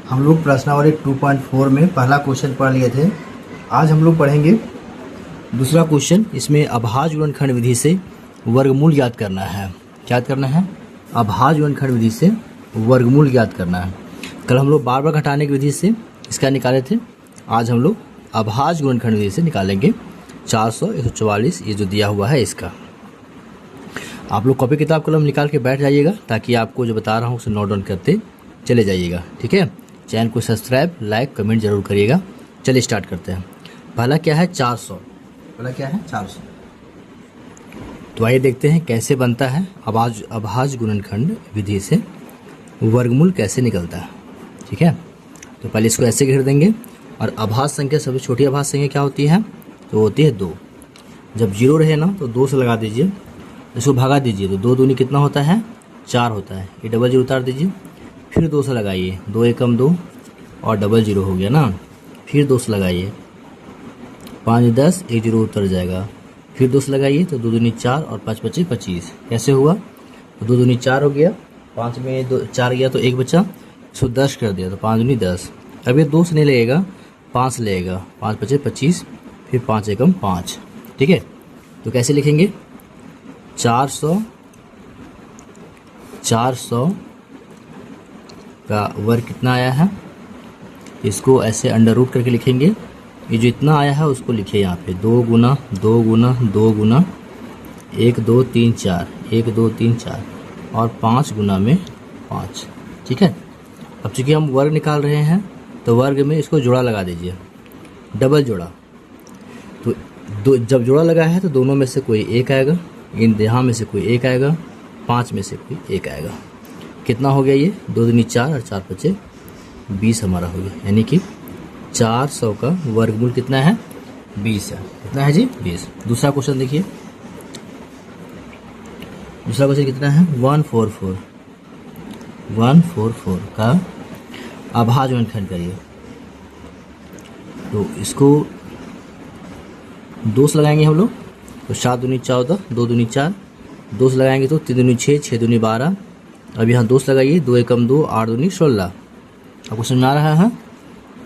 हम लोग प्रश्नावली 2.4 में पहला क्वेश्चन पढ़ लिए थे। आज हम लोग पढ़ेंगे दूसरा क्वेश्चन। इसमें अभाज्य गुणनखंड विधि से वर्गमूल ज्ञात करना है। क्या करना है? अभाज्य गुणनखंड विधि से वर्गमूल ज्ञात करना है। कल हम लोग बार बार घटाने की विधि से इसका निकाले थे। आज हम लोग अभाज्य गुणनखंड विधि से निकालेंगे 400, 144 ये जो दिया हुआ है इसका। आप लोग कॉपी किताब कलम निकाल के बैठ जाइएगा ताकि आपको जो बता रहा हूँ उसे नोट डाउन करते चले जाइएगा। ठीक है, चैनल को सब्सक्राइब, लाइक, कमेंट जरूर करिएगा। चलिए स्टार्ट करते हैं। पहला क्या है? 400। पहला क्या है? 400। तो आइए देखते हैं कैसे बनता है अभाज्य गुणनखंड विधि से वर्गमूल कैसे निकलता है। ठीक है, तो पहले इसको ऐसे घेर देंगे। और अभाज्य संख्या, सबसे छोटी अभाज्य संख्या क्या होती है? तो होती है 2। जब 0 रहे ना तो 2 से लगा दीजिए, इसको भगा दीजिए तो 2 दूनी कितना होता है? 4 होता है। ये डबल 0 उतार दीजिए, फिर 2 से लगाइए, 2 एकम 2 और डबल 0 हो गया ना। फिर 2 से लगाइए, 5 10 1 0 उतर जाएगा। फिर 2 से लगाइए तो 2 दूनी 4 और 5 25 25। कैसे हुआ? तो 2 दूनी 4 हो गया, 5 में 4 गया तो 1 बचा, इसको 10 कर दिया तो 5 दूनी 10। अब ये 2 से नहीं लगेगा, 5 से लगेगा, 5 25 25, फिर 5 एकम 5। ठीक है, तो कैसे लिखेंगे? 400 का वर्ग कितना आया है? इसको ऐसे अंडर रूट करके लिखेंगे। ये जो इतना आया है उसको लिखिए यहाँ पे 2 गुना 2 गुना 2 गुना 1 2 3 4 1 2 3 4 और 5 गुना में 5। ठीक है, अब चूंकि हम वर्ग निकाल रहे हैं तो वर्ग में इसको जोड़ा लगा दीजिए, डबल जोड़ा। तो जब जोड़ा लगा है तो दोनों में से कोई एक आएगा, इन यहाँ में से कोई एक आएगा, 5 में से कोई एक आएगा। कितना हो गया ये? 2 दूनी 4 और 4 25 20 हमारा हो गया। यानी कि 400 का वर्गमूल कितना है? 20 है। कितना है जी? 20। दूसरा क्वेश्चन देखिए। दूसरा क्वेश्चन कितना है? 144 का अभाज्य गुणनखंड करिए। तो इसको 2 से लगाएंगे हम लोग तो 7 दूनी 14, 2 दूनी 4, 2 से लगाएंगे तो 3 दूनी 6, 6 दूनी 12। अब यहाँ 2 से लगाइए, 2 एकम 2, 8 दूनी 16। आपको समझ में आ रहा है?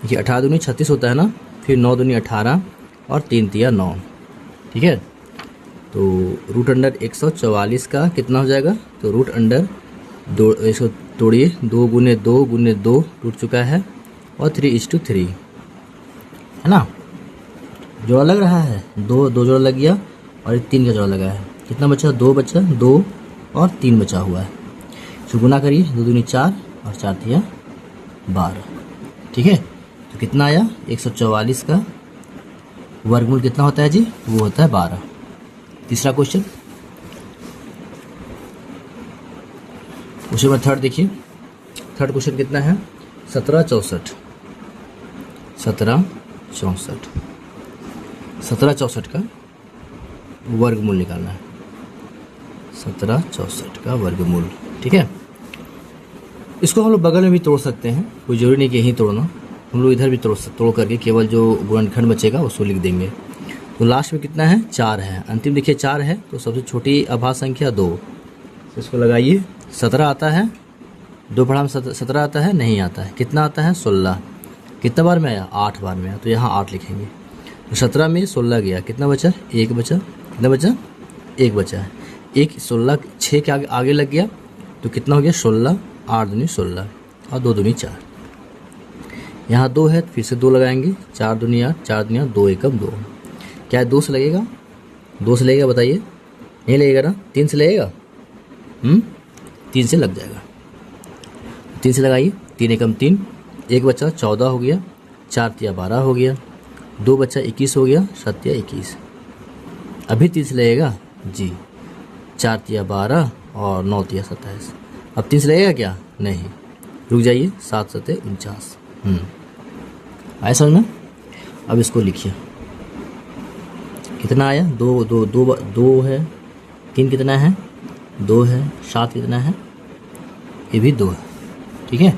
देखिए 18 दूनी 36 होता है ना, फिर 9 दूनी 18 और 3 तिया 9। ठीक है, तो रूट अंडर 144 का कितना हो जाएगा? तो रूट अंडर 2, इसको तोड़िए, 2 गुने 2 गुने 2 टूट चुका है और 3:3 है ना। जोड़ा लग रहा है, 2 जोड़ा लग गया और 3 का जोड़ा लगा है। कितना बचा? 2 बचा, 2 और 3 बचा हुआ है। इसको गुना करिए, 2 दूनी 4 और 4 तिया 12। ठीक है, तो कितना आया? 144 का वर्गमूल कितना होता है जी? वो होता है 12। तीसरा क्वेश्चन, क्वेश्चन नंबर 3 देखिए। थर्ड क्वेश्चन कितना है? 1764 का वर्गमूल निकालना है। 1764 का वर्गमूल। ठीक है, इसको हम लोग बगल में भी तोड़ सकते हैं, कोई जरूरी नहीं कि यहीं तोड़ना। हम लोग इधर भी तोड़ करके केवल जो गुणनखंड बचेगा उसको लिख देंगे। तो लास्ट में कितना है? 4 है। अंतिम देखिए 4 है, तो सबसे छोटी अभाज्य संख्या 2। तो इसको लगाइए, 17 आता है, 2 पढ़ा में 17 आता है? नहीं आता है। कितना आता है? 16। कितना बार में आया? 8 बार में आया, तो यहाँ 8 लिखेंगे। तो 17 में 16 गया, कितना बचा? 1 बचा। कितना बचा? 1 बचा है। 1 16 6 के आगे लग गया तो कितना हो गया? 16, 8 दूनी 16 और 2 दूनी 4। यहाँ 2 है, फिर से 2 लगाएंगे, 4 दूनी 8, 4 दूनी 2 एकम 2। क्या 2 से लगेगा? 2 से लगेगा बताइए? नहीं लगेगा ना। 3 से लगेगा? 3 से लग जाएगा। 3 से लगाइए, 3 एकम 3, 1 बचा 14 हो गया, 4 तिया 12 हो गया, 2 बचा 21 हो गया, 7 तिया 21। अभी 3 से लगेगा जी, 4 तिया 12 और 9 तिया 27। अब 3 से लगेगा क्या? नहीं, रुक जाइए, 7 7 49। आया समझ में? अब इसको लिखिए, कितना आया? 2 है, 3 कितना है? 2 है, 7 कितना है? ये भी 2 है। ठीक है,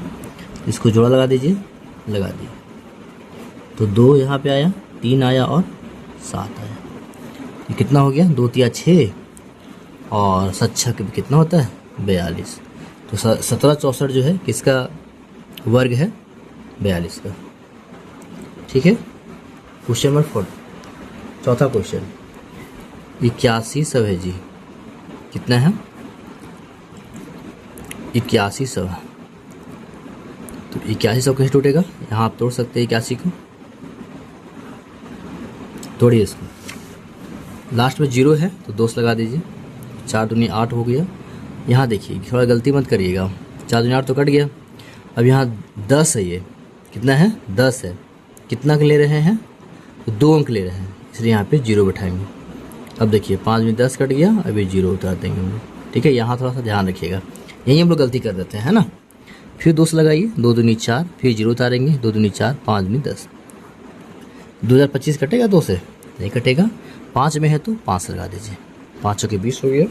इसको जोड़ा लगा दीजिए, लगा दिए तो 2 यहाँ पे आया, 3 आया और 7 आया। ये कितना हो गया? 2 तिया 6 और 7 6 कितना होता है? 42। तो 1764 जो है किसका वर्ग है? 42 का। ठीक है, क्वेश्चन नंबर 4, चौथा क्वेश्चन 8100 है जी। कितना है? 8100। तो 8100 कैसे टूटेगा? यहाँ आप तोड़ सकते हैं 81 को, तोड़िए इसको। लास्ट में 0 है तो 2 लगा दीजिए। 4 दूनी 8 हो गया। यहाँ देखिए थोड़ा गलती मत करिएगा, 4 दूनी 8 तो कट गया। अब यहाँ 10 है, ये कितना है? 10 है। कितना ले रहे हैं? तो 2 अंक ले रहे हैं, इसलिए यहाँ पे 0 बैठाएंगे। अब देखिए 5 में 10 कट गया, अभी 0 उतार देंगे हम लोग। ठीक है, यहाँ थोड़ा सा ध्यान रखिएगा, यही हम लोग गलती कर देते हैं, है ना। फिर 2 लगाइए, 2 दूनी 4, फिर 0 उतारेंगे, 2 दूनी 4, 5 दूनी 10। 2025 कटेगा 2 से? नहीं कटेगा। 5 में है तो 5 लगा दीजिए। 5 के 20 हो गया।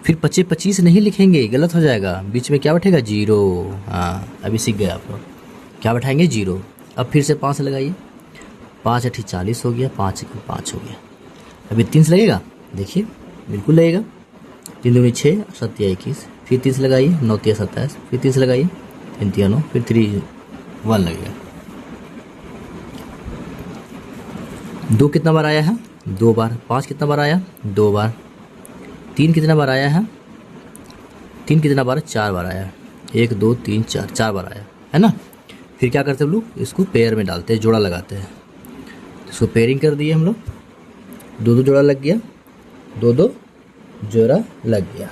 फिर 25 नहीं लिखेंगे, गलत हो जाएगा। बीच में क्या बैठेगा? 0। हाँ, अभी सीख गए आप लोग। क्या बैठाएंगे? 0। अब फिर से 5 लगाइए। 5 8 40 हो गया, 5 5 हो गया। अभी 3 लगेगा, देखिए बिल्कुल लगेगा। 3 दूनी 6, 7 21, फिर 3 लगाइए, 9 3 27, फिर 3 लगाइए, 3 3 9, फिर 3 1 लगेगा। 2 कितना बार आया है? 2 बार। 5 कितना बार आया? 2 बार। 3 कितना बार आया है? 3 कितना बार? 4 बार आया। 1 2 3 4, 4 बार आया, है ना। फिर क्या करते हैं हम लोग? इसको पेयर में डालते हैं, जोड़ा लगाते हैं। इसको पेयरिंग कर दिए हम लोग, 2 जोड़ा लग गया, 2 जोड़ा लग गया।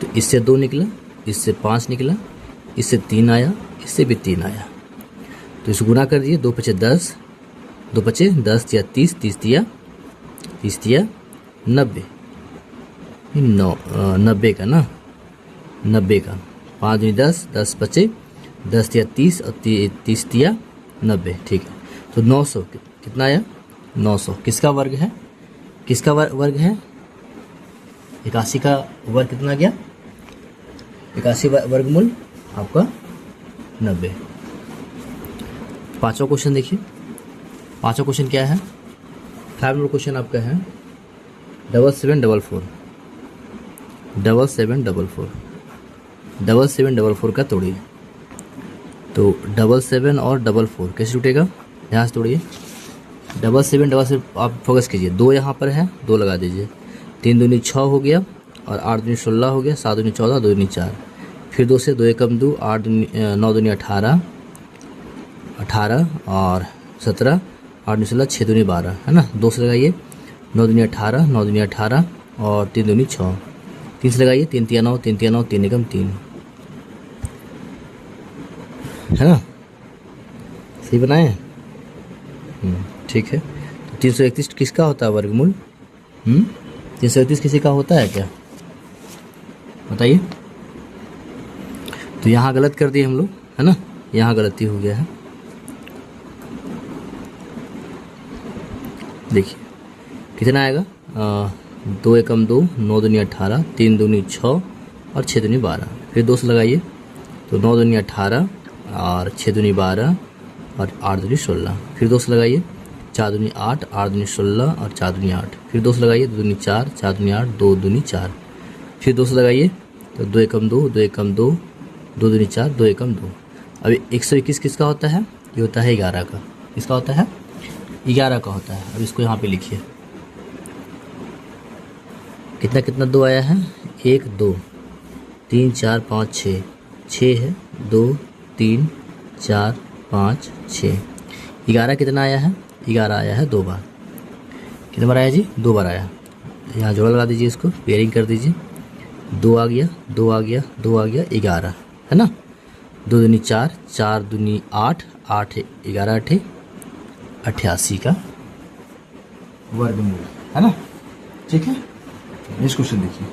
तो इससे 2 निकला, इससे 5 निकला, इससे 3 आया, इससे भी 3 आया। तो इसको गुना कर दिए, 2 5 10, 2 5 10 या 30, 30 दिया 90, 90 का ना, 90 का। 5 दूनी 10, 10 5 10 या 30 और 30 दिया 90। ठीक है, तो 900 कितना आया? 900 किसका वर्ग है? किसका वर्ग है? 81 का वर्ग कितना गया? 81 वर्गमूल आपका 90। पांचवा क्वेश्चन देखिए। पांचवा क्वेश्चन क्या है? 5 नंबर क्वेश्चन आपका है 7744। 7744, 7744 का तोड़िए। तो 77 और 44 कैसे टूटेगा? यहाँ से तोड़िए। 77 आप फोकस कीजिए। 2 यहाँ पर है, 2 लगा दीजिए। 3 दूनी 6 हो गया, और 8 दूनी 16 हो गया, 7 दूनी 14, 2 दूनी 4, फिर 2 से 2 एकम 2, 8 दूनी 9 दूनी 18, 18 और 17, 8 दूनी 16, 6 दूनी 12, है ना। 2 से लगाइए, 9 दूनी 18, 9 दूनी 18 और 3 दूनी 6, 3 से लगाइए, 3 3 9, 3 3 9, 3 एकम 3, है ना। सही बनाए हैं? ठीक है। तो 331 किसका होता है वर्गमूल? 331 किसी का होता है क्या? बताइए। तो यहाँ गलत कर दिए हम लोग, है ना, यहाँ गलती हो गया है। देखिए कितना आएगा? 2 एकम 2, 9 दूनी 18, 3 दूनी 6 और 6 दूनी 12। फिर 2 से लगाइए, तो 9 दूनी 18 और 6 दूनी 12 और 8 दूनी 16। फिर 2 से लगाइए, 4 दूनी 8, 8 दूनी 16 और 4 दूनी 8। फिर 2 से लगाइए, 2 दूनी 4, 4 दूनी 8, 2 दूनी 4। फिर 2 से लगाइए, तो 2 एकम 2, 2 एकम 2, 2 दूनी 4, 2 एकम 2। अभी 121 किसका होता है? ये होता है 11 का। किसका होता है? 11 का होता है। अब इसको यहाँ पे लिखिए। कितना कितना 2 आया है? 1 2 3 4 5 6, 6 है, 2 3 4 5 6। 11 कितना आया है? 11 आया है 2 बार। कितने बार आया जी? 2 बार आया। यहाँ जोड़ा लगा दीजिए, इसको पेयरिंग कर दीजिए। 2 आ गया, 2 आ गया, 2 आ गया, 11, है ना। 2 दूनी 4, 4 दूनी 8, 8 11 8 88 का वर्गमूल, है ना। ठीक है, नेक्स्ट क्वेश्चन देखिए।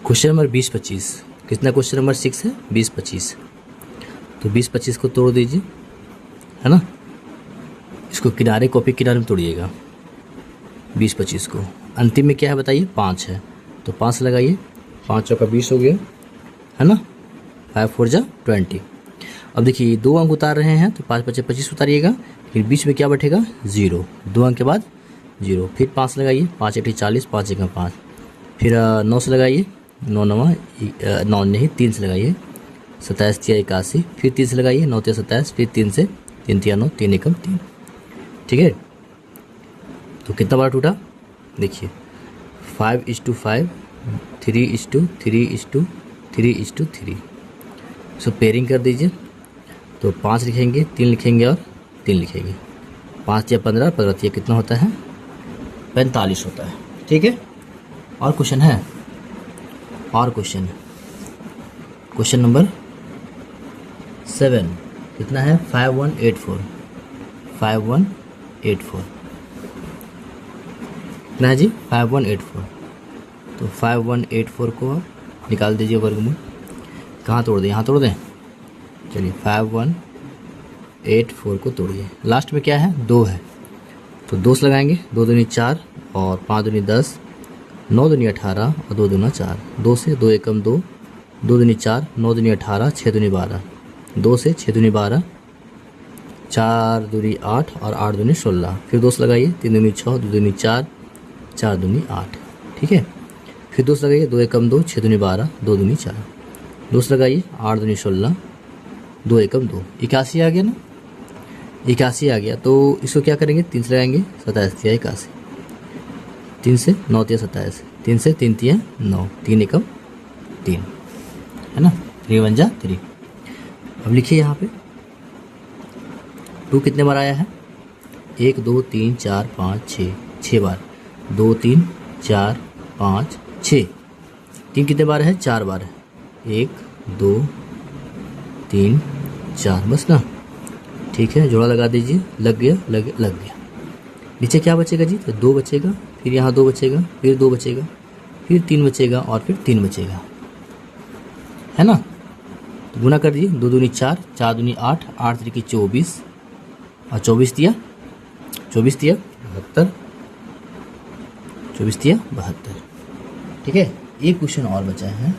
Question number 20 25। कितना क्वेश्चन नंबर 6 है? 20 25। तो 20 25 को तोड़ दीजिए, है ना। इसको किनारे, कॉपी किनारे में तोड़िएगा 20 25 को। अंतिम में क्या है बताइए? 5 है, तो 5 लगाइए। 5 चौका 20 हो गया, है ना। 5 4 जा 20। अब देखिए 2 अंक उतार रहे हैं, तो 5 5 25 उतारिएगा। फिर बीच में क्या बैठेगा? 0। 2 अंक के बाद 0। फिर 5 लगाइए, 5 8 40, 5 1 5। फिर 9 से लगाइए, 9 9 9 नहीं 3 से लगाइए, 27 तिया 81, फिर 3 से लगाइए, 9 तिया 27, फिर 3 से, 3 तिया 9, 3 एकम 3। ठीक है, तो कितना बार टूटा देखिए, 5:5, 3:3:3:3:3। सो पेयरिंग कर दीजिए, तो 5 लिखेंगे, 3 लिखेंगे और 3 लिखेंगे। 5 या 15, 15 या कितना होता है 45 होता है। ठीक है, और क्वेश्चन है, और क्वेश्चन नंबर 7 कितना है 5184, 5184 कितना है जी 5184। तो 5184 को आप निकाल दीजिए वर्गमूल। कहाँ तोड़ दें, यहाँ तोड़ दें, चलिए 5184 को तोड़िए। लास्ट में क्या है 2 है, तो 2 से लगाएंगे, 2 दूनी 4 और 5 दूनी 10, 9 दूनी 18 और 2 दूना 4। 2 से 2 एकम 2, 2 दूनी 4, 9 दूनी 18, 6 दूनी 12, 2 से 6 दूनी 12, 4 दूनी 8 और 8 दूनी 16। फिर 2 से लगाइए, 3 दूनी 6, 2 दूनी 4, 4 दूनी 8। ठीक है, फिर 2 से लगाइए, 2 एकम 2, 6 दूनी 12, 2 दूनी 4, 2 से लगाइए, 8 दूनी 16, 2 एकम 2, 81 आ गया ना, 81 आ गया। तो इसको क्या करेंगे, 3 से लगाएंगे, 27 तिया 81, 3 से 9 तिया 27, 3 से 3 तिया 9, 3 एकम 3 है ना, 3 1 जा 3। अब लिखिए यहाँ पे 2 कितने बार आया है, 1 2 3 4 5 6, 6 बार, 2 3 4 5 6, 3 कितने बार है 4 बार है, 1 2 3 4 बस ना। ठीक है, जोड़ा लगा दीजिए, लग गया, लग गया। नीचे क्या बचेगा जी, तो 2 बचेगा, फिर यहाँ 2 बचेगा, फिर 2 बचेगा, फिर 3 बचेगा और फिर 3 बचेगा, है ना। तो गुना कर दीजिए, 2 दूनी 4, 4 दूनी 8, 8 त्रिकी 24 और 24 तिया 72, 24 तिया 72। ठीक है, एक क्वेश्चन और बचा है,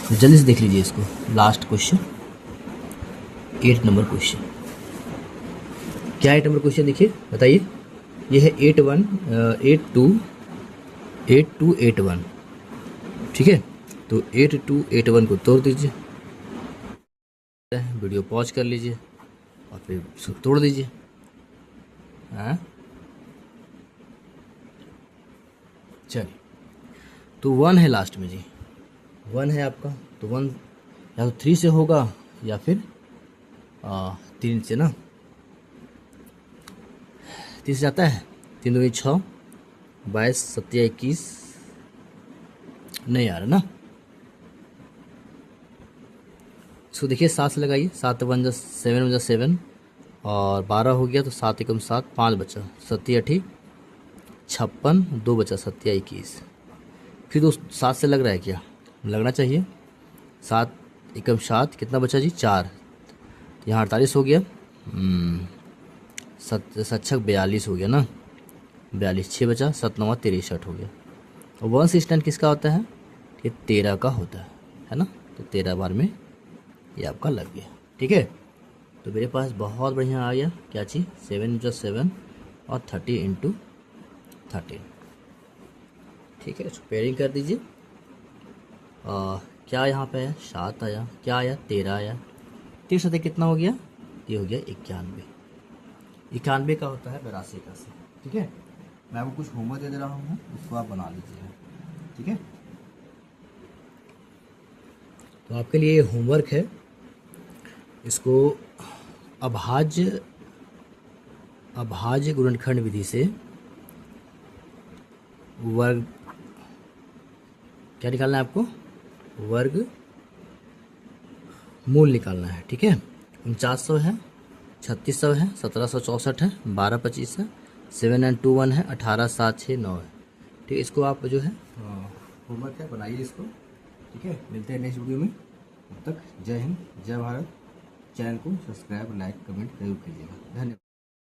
तो जल्दी से देख लीजिए इसको, लास्ट क्वेश्चन 8 नंबर क्वेश्चन। क्या 8 नंबर क्वेश्चन देखिए, बताइए। ये है 8281। ठीक है, तो 8281 को तोड़ दीजिए, वीडियो पॉज कर लीजिए और फिर इसको तोड़ दीजिए। हाँ चलिए, तो 1 है लास्ट में जी, 1 है आपका, तो 1 या तो 3 से होगा या फिर 3 से ना, 3 से जाता है, 3 दूनी 6, 22 7 21 नहीं आ रहा ना। इसको देखिए 7 से लगाइए, 7 1 जा 7 1 जा 7 और 12 हो गया, तो 7 एकम 7, 5 बचा, 7 8 56, 2 बचा, 7 21। फिर 7 से लग रहा है क्या, लगना चाहिए, 7 एकम 7 कितना बचा जी 4, यहाँ 48 हो गया, 7 7 42 हो गया ना, 42, 6 बचा, 7 9 63 हो गया। और 1 से स्टैंड किसका होता है, ये 13 का होता है ना, तो 13 बार में ये आपका लग गया। ठीक है, तो मेरे पास बहुत बढ़िया आ गया, क्या चीज़ 7 × 7 और 30 × 13। ठीक है, इसको पेयरिंग कर दीजिए। क्या यहाँ पे है 7 आया, क्या आया 13 आया, 30 से कितना हो गया, ये हो गया 91। 91 का होता है 82 का से। ठीक है, मैं आपको कुछ होमवर्क दे रहा हूँ, उसको आप बना लीजिएगा। ठीक है, तो आपके लिए होमवर्क है, इसको अभाज्य गुणनखंड विधि से वर्ग क्या निकालना है आपको, वर्ग मूल निकालना है। ठीक है, 4900 है, 3600 है, 1764 है, 1225 है, 7 and 2 1 है, 18 7 6 9 है। ठीक है, इसको आप जो है होमवर्क है बनाइए इसको। ठीक है, मिलते हैं नेक्स्ट वीडियो में, तब तक जय हिंद जय भारत। चैनल को सब्सक्राइब लाइक कमेंट जरूर कीजिएगा। धन्यवाद।